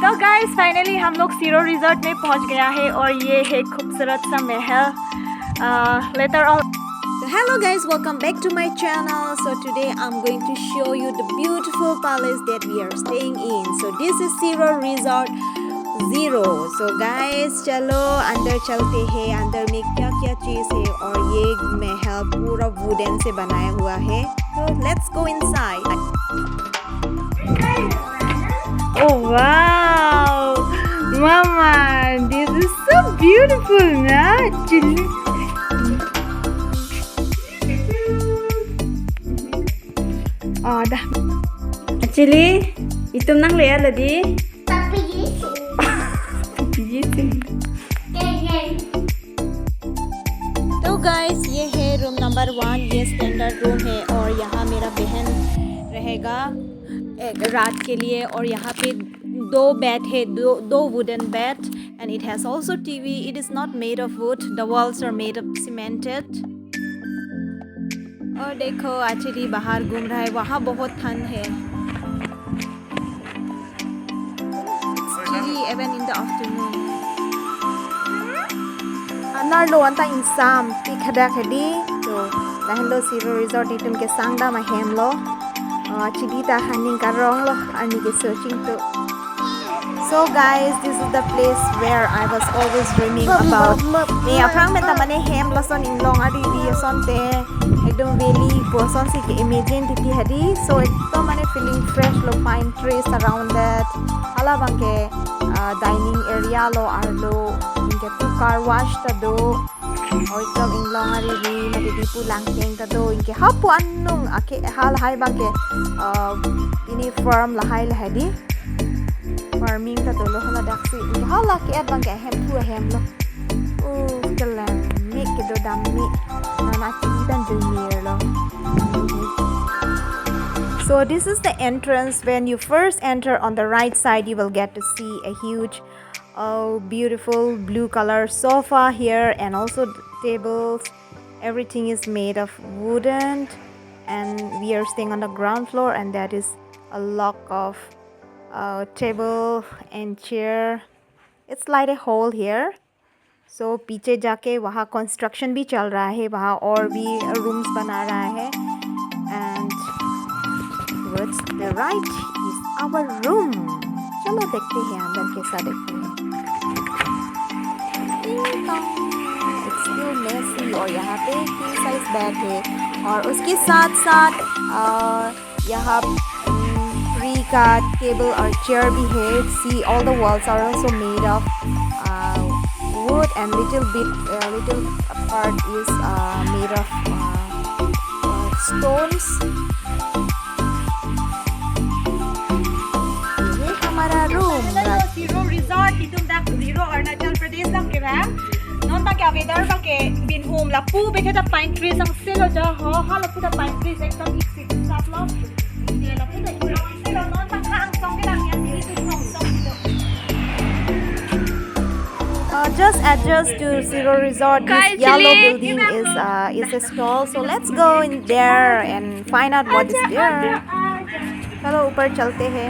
तो guys finally हम लोग सीरो रिजॉर्ट में पहुंच गया है और ये है खूबसूरत सा महल later on. So hello guys, welcome back to my channel. So today I'm going to show you the beautiful palace that we are staying in. So this is Siro Resort Zero. So guys चलो अंदर चलते हैं. अंदर में क्या क्या चीज़ है और ये महल पूरा वुडन से बनाया हुआ है. So let's go inside. Oh wow, Mama, this is so beautiful, na? Oh, dah. Actually, itu nang lihat tadi. Tapi gitu. Gitu. तो गाइस ये है रूम नंबर 1. ये स्टैंडर्ड रूम है और यहाँ मेरा बहन रहेगा एक रात के लिए. और यहाँ पे 2 बेड है, दो wooden bed. And it has also TV. It is not made of wood. The walls are made of cemented. और देखो एक्चुअली बाहर घूम रहा है. वहाँ बहुत ठंड है. Chilly even in the afternoon. Narlo anta insam ti khada khadi to lahlo Siro Resort itum ke sangda ma hem lo chili ta haning karong lo ani ke searching to. So guys, this is the place where I was always dreaming about. Me aprang meta mane hem lo son in long adi di son te ekdom valley person si ke imagine ti hadi. So ekdom mane feeling fresh lo, pine trees around that. Hala bangke dining area lo arlo inke tu car wash ta do or ekdom in long adi di mate di pulang teng ta do inke hapu annung ake hal hai bangke ini farm la hai la hadi farming ta to lo hala daksi inke hala ke at bangke hem tu hem lo kalan make ke do dam mi na ti dan do mir lo. So this is the entrance. When you first enter, on the right side you will get to see a huge beautiful blue color sofa here, and also tables. Everything is made of wooden, and we are staying on the ground floor, and that is a lot of table and chair. It's like a hole here. So पीछे जाके वहाँ construction भी चल रहा है. वहाँ और भी rooms बना रहा है. And towards the right is our room. चलो देखते हैं अंदर कैसा देखते हैं. It's still messy. और यहाँ पे king size bed है और उसके साथ साथ यहाँ free का table और chair भी है. See, all the walls are also made of wood, and little part is made of stones. ये हमारा room. Siro Resort itum dak Zero Arunachal Pradesh lang ke ba? Non ba kya weather ba ke bin home la pu be the pine trees ang silo ja ho ha la pu the pine trees ekdam hik sap lo. Ye la pu the silo non ta khang song ke lang yan ni tu song. Just adjust to Siro Resort. This yellow building is a stall. So let's go in there and find out what is there. चलो ऊपर चलते हैं.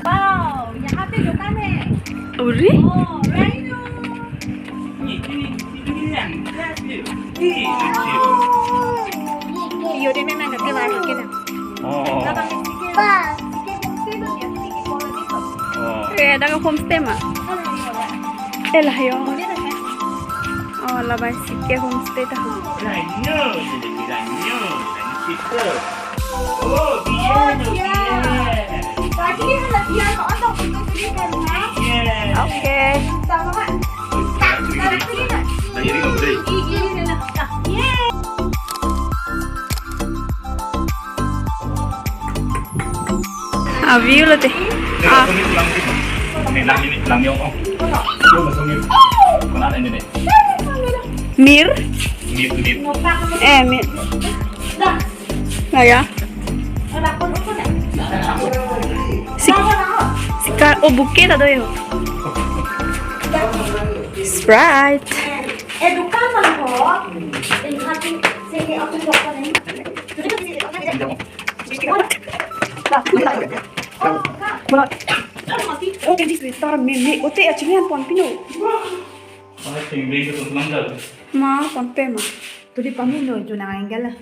Wow, यहाँ पे दुकान है. अरे Rhino. Iyo din na nagke ba ke na. Kaya daga homestay ma. Ela yo. Oh, la ba sikke homestay ta. Oh, Okay. View là thế. Làm vô không? Vô mà không nhiều. Còn ăn đây này. Mir? Miệt. Mir. Này à? Sika, bukit ada yo. Sprite. Edukan man ho. Sige, ako ko pa rin. Mulai. Oh, kan di Twitter meme. Ote aja ni pon pino. Mana tinggi itu tuh nanggal. Ma pon pe ma. Tu di pamino jo na enggal.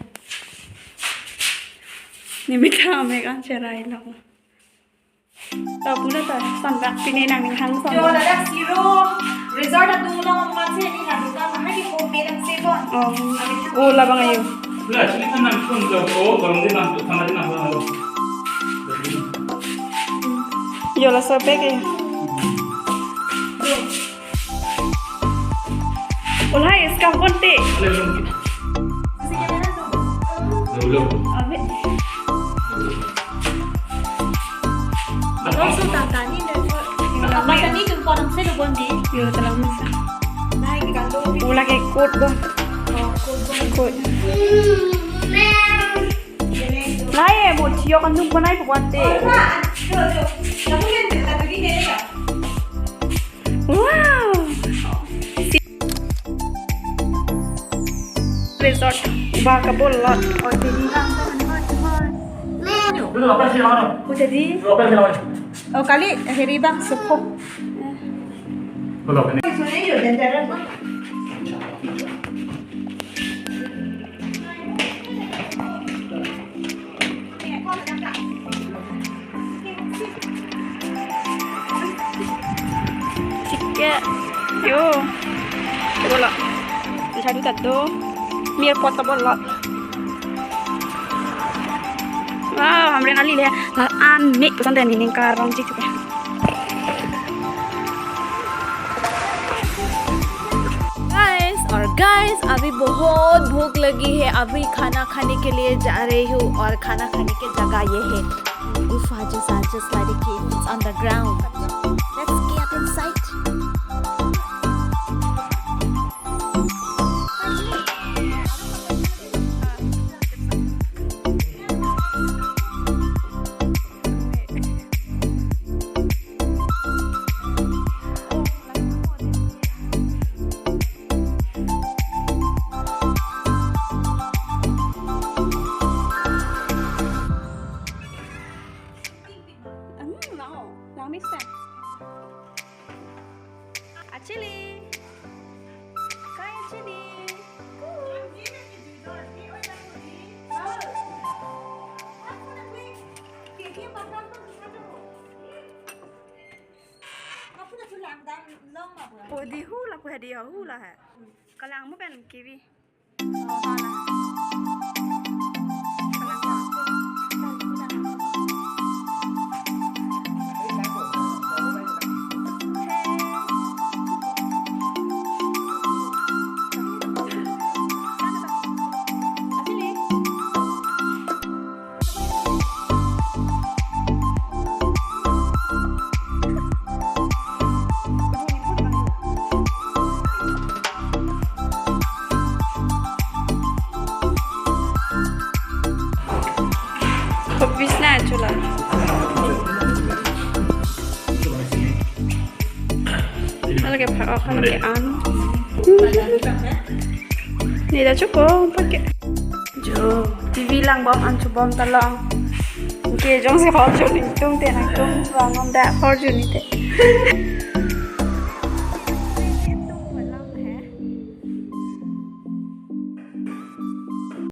Ni mita me kan cerai lo. Tao pula ta sandak pini nang ning hang son. Jo la dak zero resort at dulu lang ang kasi ni na duka mahal di homemade ang sebon. Oh la bang ayo. Lah, sini kan nanti pun jauh, kalau dia nanti sama dia nanti. Yo la so pe ke. Ulai ska konte. Belum. Abe. Ano sa tatani na basta ni kung parang sebon di. Yo talang masa. Nahi di kanto. Ula ke kot bo. Kot. Lai mo tiyo kan nung panay pagwante. Wow. Resort baka bolot. Oh, jadi lang. Belum apa sih orang? Oh jadi Apa sih orang? O kali heribang suko. Belum ini. sikit. Yo. Bolot. Dicari tado. Mir pot bolot. Wow, हमरे नाली ले आन Mick पसंद है नींद का रंग जी चुके guys, अभी बहुत भूख लगी है. अभी खाना खाने के लिए जा रही हूँ और खाना खाने की जगह ये है. गुफा जैसा just like a cave. It's on the ground. Let's get inside. Lang misa. Chili. Kaya chili. Oh di hula ko hadi hula hai. Kalang mo pen kiwi. Bisna chula. Lagi pakai lagi an. Ni dah cukup pakai. Jo, dibilang bom an bom talong. Okay, jom si hot joni tung tenang tung bangun dah hot joni te.